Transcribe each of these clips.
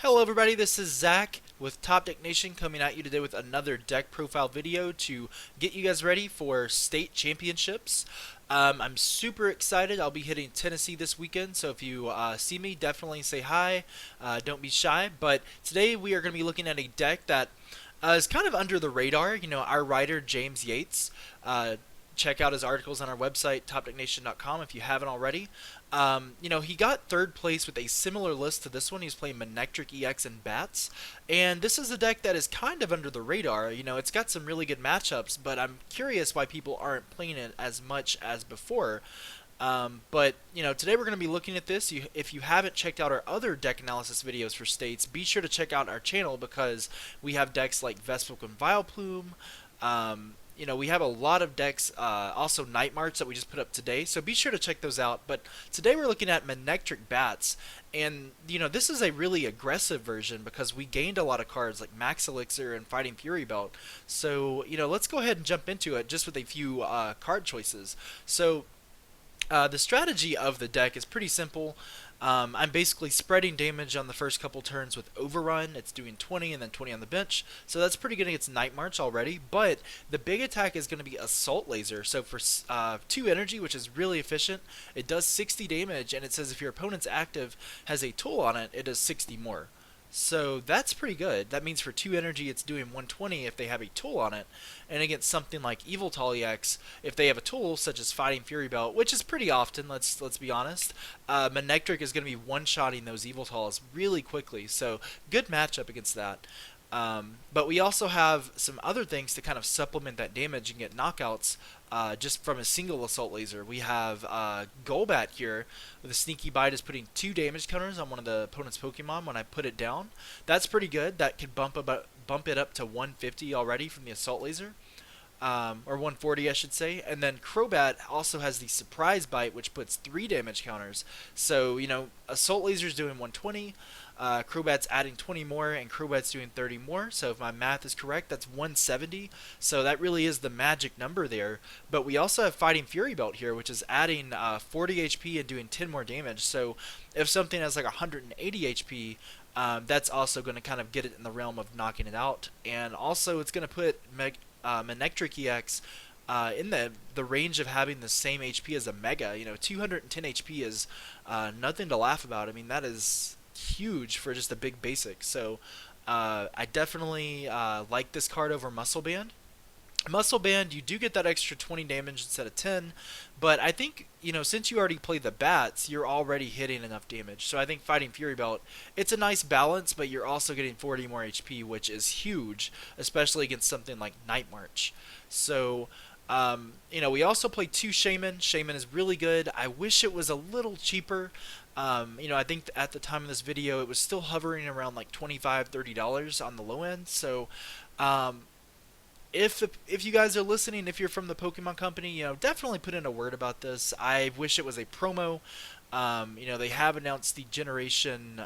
Hello everybody, this is Zach with Top Deck Nation coming at you today with another deck profile video to get you guys ready for state championships. I'm super excited. I'll be hitting Tennessee this weekend, so if you see me, definitely say hi. Don't be shy. But today we are going to be looking at a deck that is kind of under the radar. You know, our writer James Yates. Check out his articles on our website, topdecknation.com, if you haven't already. He got third place with a similar list to this one. He's playing Manectric-EX and Bats. And this is a deck that is kind of under the radar. You know, it's got some really good matchups, but I'm curious why people aren't playing it as much as before. Today we're going to be looking at this. If you haven't checked out our other deck analysis videos for states, be sure to check out our channel because we have decks like Vespa and Vileplume. We have a lot of decks, also Night March that we just put up today, so be sure to check those out. But today we're looking at Manectric Bats, and this is a really aggressive version because we gained a lot of cards like Max Elixir and Fighting Fury Belt. So let's go ahead and jump into it just with a few card choices. So the strategy of the deck is pretty simple. I'm basically spreading damage on the first couple turns with Overrun. It's doing 20 and then 20 on the bench. So that's pretty good against Night March already. But the big attack is going to be Assault Laser. So for 2 energy, which is really efficient, it does 60 damage. And it says if your opponent's active has a tool on it, it does 60 more. So that's pretty good. That means for 2 energy, it's doing 120 if they have a tool on it. And against something like Yveltal-EX, if they have a tool such as Fighting Fury Belt, which is pretty often, let's be honest, Manectric is going to be one-shotting those Yveltals really quickly. So good matchup against that. But we also have some other things to kind of supplement that damage and get knockouts just from a single Assault Laser. We have Golbat here with a Sneaky Bite is putting 2 damage counters on one of the opponent's Pokemon when I put it down. That's pretty good. That could bump it up to 150 already from the Assault Laser. Or 140 I should say. And then Crobat also has the Surprise Bite, which puts 3 damage counters. So, Assault Laser's doing 120, Crobat's adding 20 more, and Crobat's doing 30 more. So if my math is correct, that's 170. So that really is the magic number there. But we also have Fighting Fury Belt here, which is adding 40 HP and doing 10 more damage. So if something has like 180 HP, that's also going to kind of get it in the realm of knocking it out. And also it's going to put Manectric-EX in the range of having the same HP as a Mega. 210 HP is nothing to laugh about. I mean, that is huge for just a big basic. So I definitely like this card over Muscle Band. Muscle Band, you do get that extra 20 damage instead of 10, but I think, since you already played the Bats, you're already hitting enough damage. So I think Fighting Fury Belt, it's a nice balance, but you're also getting 40 more HP, which is huge, especially against something like Night March. So, we also play 2 Shaman. Shaman is really good. I wish it was a little cheaper. I think at the time of this video, it was still hovering around like $25, $30 on the low end. So, if you guys are listening, if you're from the Pokemon Company, definitely put in a word about this. I wish it was a promo. They have announced the Generation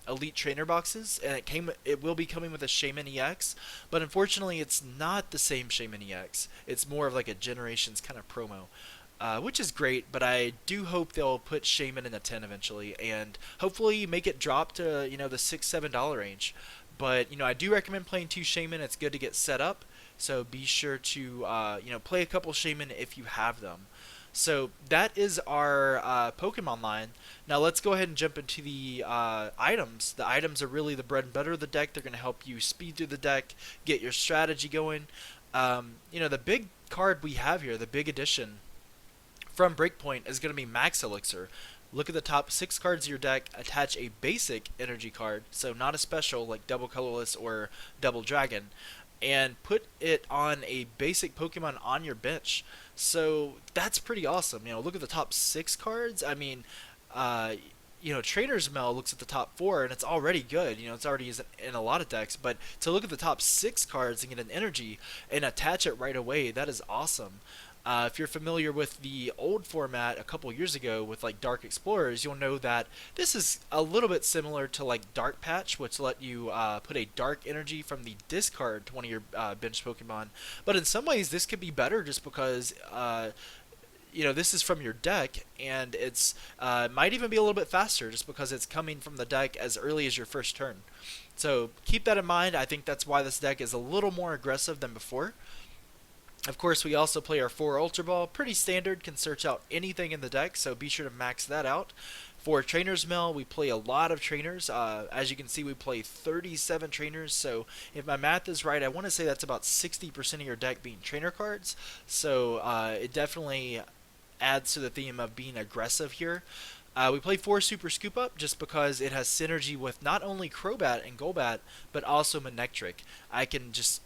Elite Trainer boxes, and it will be coming with a Shaman EX, but unfortunately, it's not the same Shaman EX. It's more of like a Generations kind of promo. Which is great, but I do hope they'll put Shaman in a 10 eventually, and hopefully make it drop to the $6-7 range. But I do recommend playing 2 Shaman. It's good to get set up, so be sure to play a couple Shaman if you have them. So that is our Pokemon line. Now let's go ahead and jump into the items. The items are really the bread and butter of the deck. They're going to help you speed through the deck, get your strategy going. The big card we have here, the big addition from Breakpoint, is going to be Max Elixir. Look at the top 6 cards of your deck, attach a basic energy card, so not a special like Double Colorless or Double Dragon, and put it on a basic Pokemon on your bench. So that's pretty awesome. Look at the top 6 cards. I mean, Trainer's Mail looks at the top 4 and it's already good. It's already in a lot of decks, but to look at the top 6 cards and get an energy and attach it right away, that is awesome. If you're familiar with the old format a couple years ago with like Dark Explorers, you'll know that this is a little bit similar to like Dark Patch, which let you put a dark energy from the discard to one of your bench Pokemon. But in some ways, this could be better just because this is from your deck, and it's might even be a little bit faster just because it's coming from the deck as early as your first turn. So keep that in mind. I think that's why this deck is a little more aggressive than before. Of course, we also play our 4 Ultra Ball. Pretty standard, can search out anything in the deck, so be sure to max that out. For Trainer's Mill, we play a lot of trainers. As you can see, we play 37 trainers, so if my math is right, I want to say that's about 60% of your deck being trainer cards. So it definitely adds to the theme of being aggressive here. We play 4 Super Scoop Up just because it has synergy with not only Crobat and Golbat, but also Manectric. I can just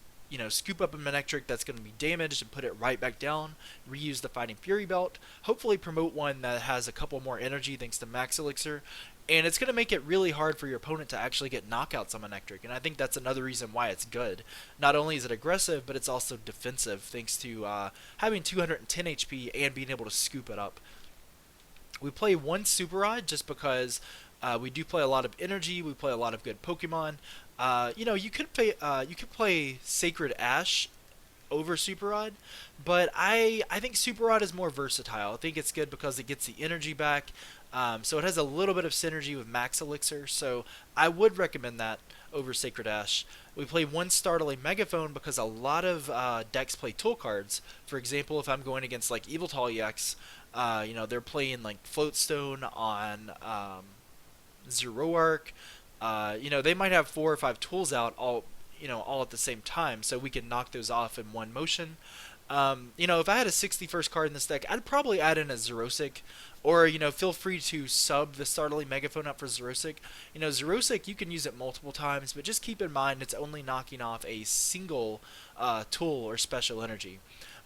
scoop up a Manectric that's going to be damaged and put it right back down, reuse the Fighting Fury Belt, hopefully promote one that has a couple more energy thanks to Max Elixir, and it's going to make it really hard for your opponent to actually get knockouts on Manectric, and I think that's another reason why it's good. Not only is it aggressive, but it's also defensive thanks to having 210 HP and being able to scoop it up. We play 1 Super Rod just because we do play a lot of energy, we play a lot of good Pokemon. You could play Sacred Ash over Super Rod, but I think Super Rod is more versatile. I think it's good because it gets the energy back, so it has a little bit of synergy with Max Elixir, so I would recommend that over Sacred Ash. We play 1 Startling Megaphone because a lot of decks play tool cards. For example, if I'm going against like Ex, they're playing like Floatstone on Zoroark. They might have 4 or 5 tools out all at the same time, so we can knock those off in one motion. If I had a 61st card in this deck, I'd probably add in a Xerosic, or feel free to sub the Startling Megaphone up for Xerosic. Xerosic, you can use it multiple times, but just keep in mind it's only knocking off a single tool or special energy.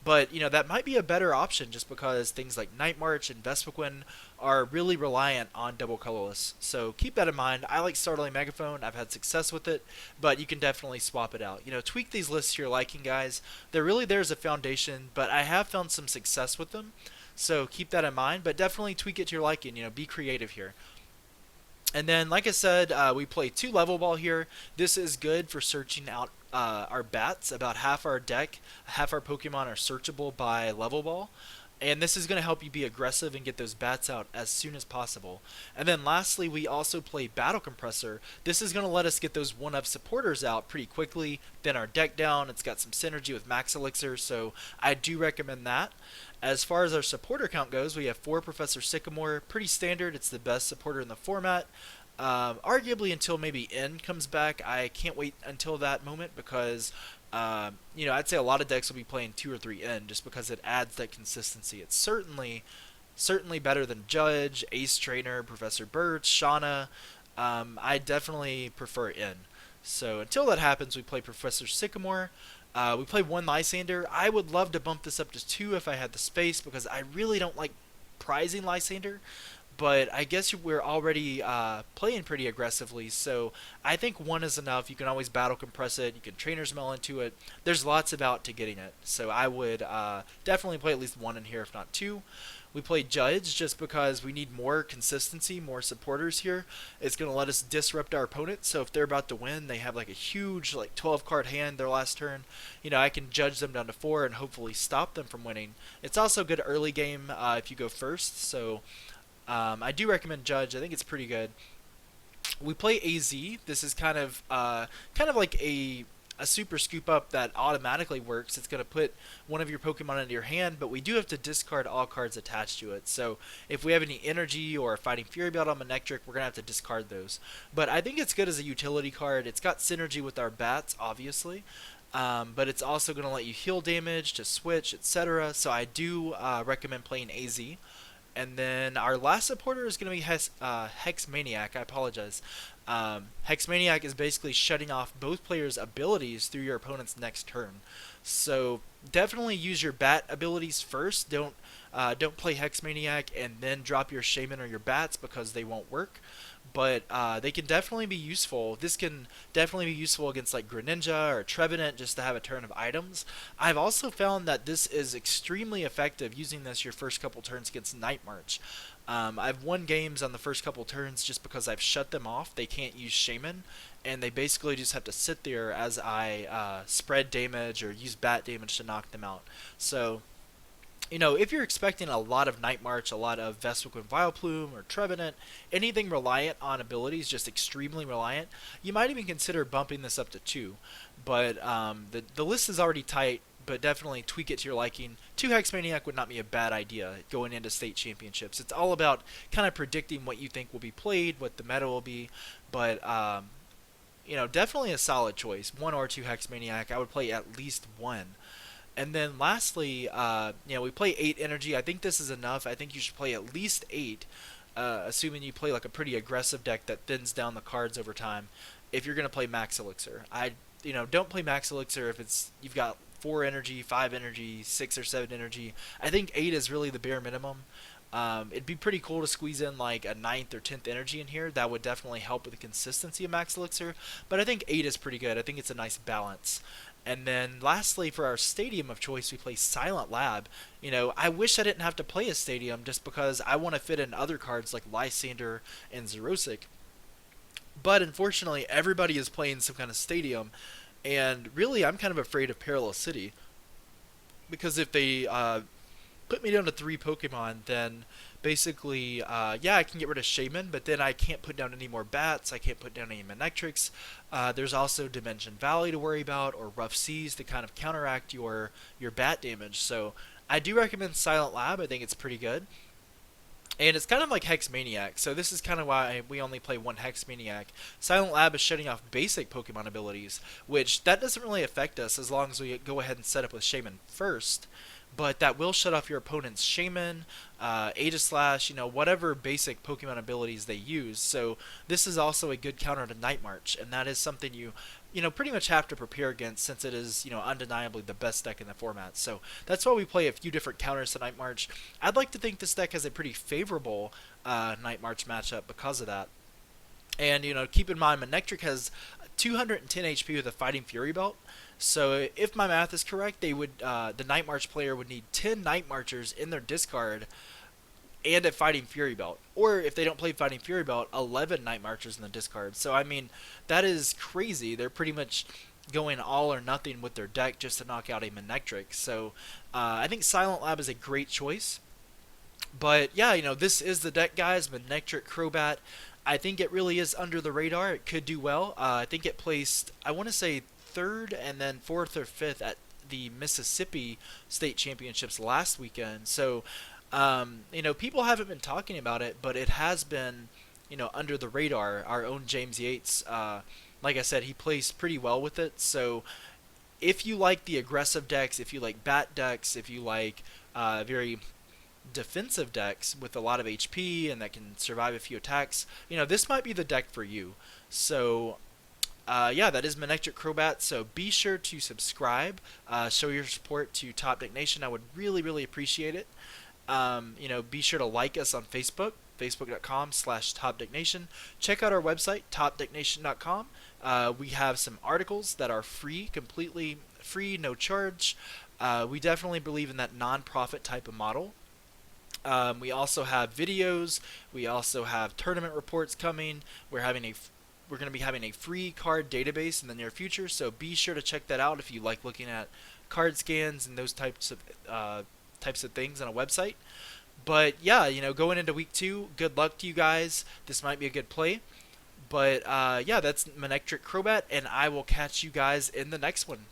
But that might be a better option just because things like Night March and Vespiquen are really reliant on double colorless. So keep that in mind. I like Startling Megaphone. I've had success with it, but you can definitely swap it out. Tweak these lists to your liking, guys. They're really there as a foundation, but I have found some success with them. So keep that in mind, but definitely tweak it to your liking. Be creative here. And then, like I said, we play 2 Level Ball here. This is good for searching out our bats. About half our deck, half our Pokemon are searchable by Level Ball. And this is going to help you be aggressive and get those bats out as soon as possible. And then lastly, we also play Battle Compressor. This is going to let us get those 1-up supporters out pretty quickly, thin our deck down. It's got some synergy with Max Elixir, so I do recommend that. As far as our supporter count goes, we have 4 Professor Sycamore. Pretty standard. It's the best supporter in the format. Arguably until maybe N comes back. I can't wait until that moment because I'd say a lot of decks will be playing 2 or 3 N just because it adds that consistency. It's certainly better than Judge, Ace Trainer, Professor Birch, Shauna. I definitely prefer N. So until that happens, we play Professor Sycamore. We play 1 Lysander. I would love to bump this up to 2 if I had the space because I really don't like prizing Lysander. But I guess we're already playing pretty aggressively, so I think 1 is enough. You can always battle compress it. You can Trainer's Mail into it. There's lots of out to getting it, so I would definitely play at least 1 in here, if not 2. We play Judge just because we need more consistency, more supporters here. It's going to let us disrupt our opponent, so if they're about to win, they have like a huge 12-card hand their last turn. I can judge them down to 4 and hopefully stop them from winning. It's also good early game if you go first, so I do recommend Judge. I think it's pretty good. We play AZ. This is kind of like a super scoop up that automatically works. It's going to put one of your Pokemon into your hand, but we do have to discard all cards attached to it. So if we have any energy or Fighting Fury Belt on Manectric, we're going to have to discard those. But I think it's good as a utility card. It's got synergy with our bats, obviously. But it's also going to let you heal damage to switch, etc. So I do recommend playing AZ. And then our last supporter is going to be Hex Maniac. I apologize. Hex Maniac is basically shutting off both players' abilities through your opponent's next turn. So definitely use your bat abilities first. Don't play Hex Maniac and then drop your Shaman or your bats because they won't work. But they can definitely be useful. This can definitely be useful against like Greninja or Trevenant just to have a turn of items. I've also found that this is extremely effective using this your first couple turns against Night March. I've won games on the first couple turns just because I've shut them off. They can't use Shaman, and they basically just have to sit there as I spread damage or use bat damage to knock them out. So if you're expecting a lot of Night March, a lot of Vespiquen Vileplume or Trevenant, anything reliant on abilities, just extremely reliant, you might even consider bumping this up to 2. But the list is already tight, but definitely tweak it to your liking. 2 Hex Maniac would not be a bad idea going into state championships. It's all about kind of predicting what you think will be played, what the meta will be, but definitely a solid choice. 1 or 2 Hex Maniac. I would play at least 1. And then lastly, we play 8 energy. I think this is enough. I think you should play at least 8, assuming you play like a pretty aggressive deck that thins down the cards over time. If you're gonna play Max Elixir, don't play Max Elixir if you've got 4 energy, 5 energy, 6 or 7 energy. I think 8 is really the bare minimum. It'd be pretty cool to squeeze in like a 9th or 10th energy in here. That would definitely help with the consistency of Max Elixir. But I think 8 is pretty good. I think it's a nice balance. And then lastly, for our stadium of choice, we play Silent Lab. I wish I didn't have to play a stadium just because I want to fit in other cards like Lysander and Xerosic. But unfortunately, everybody is playing some kind of stadium. And really, I'm kind of afraid of Perilous City. Because if they put me down to 3 Pokemon, then basically, I can get rid of Shaman, but then I can't put down any more bats, I can't put down any Manectrics. There's also Dimension Valley to worry about, or Rough Seas to kind of counteract your bat damage. So I do recommend Silent Lab. I think it's pretty good. And it's kind of like Hex Maniac, so this is kind of why we only play 1 Hex Maniac. Silent Lab is shutting off basic Pokemon abilities, which that doesn't really affect us as long as we go ahead and set up with Shaman first. But that will shut off your opponent's Shaman, Aegislash, whatever basic Pokemon abilities they use. So this is also a good counter to Night March, and that is something you pretty much have to prepare against since it is, undeniably the best deck in the format. So that's why we play a few different counters to Night March. I'd like to think this deck has a pretty favorable Night March matchup because of that. And, keep in mind, Manectric has 210 HP with a Fighting Fury belt. So if my math is correct, the Night March player would need 10 Night Marchers in their discard and a Fighting Fury belt. Or if they don't play Fighting Fury belt, 11 Night Marchers in the discard. So, I mean, that is crazy. They're pretty much going all or nothing with their deck just to knock out a Manectric. So I think Silent Lab is a great choice. But yeah, this is the deck, guys. Manectric Crobat. I think it really is under the radar. It could do well. I think it placed, I want to say, 3rd and then 4th or 5th at the Mississippi State Championships last weekend. So, people haven't been talking about it, but it has been, under the radar. Our own James Yates, like I said, he plays pretty well with it. So, if you like the aggressive decks, if you like bat decks, if you like very defensive decks with a lot of HP and that can survive a few attacks, this might be the deck for you. So, that is Manectric Crobat. So be sure to subscribe, show your support to Top Deck Nation. I would really, really appreciate it. Be sure to like us on Facebook, facebook.com/TopDeckNation. Check out our website, topdecknation.com. We have some articles that are free, completely free, no charge. We definitely believe in that non-profit type of model. We also have videos. We also have tournament reports coming. We're going to be having a free card database in the near future, so be sure to check that out if you like looking at card scans and those types of things on a website. But yeah, going into week 2, good luck to you guys. This might be a good play. But that's Manectric Crobat, and I will catch you guys in the next one.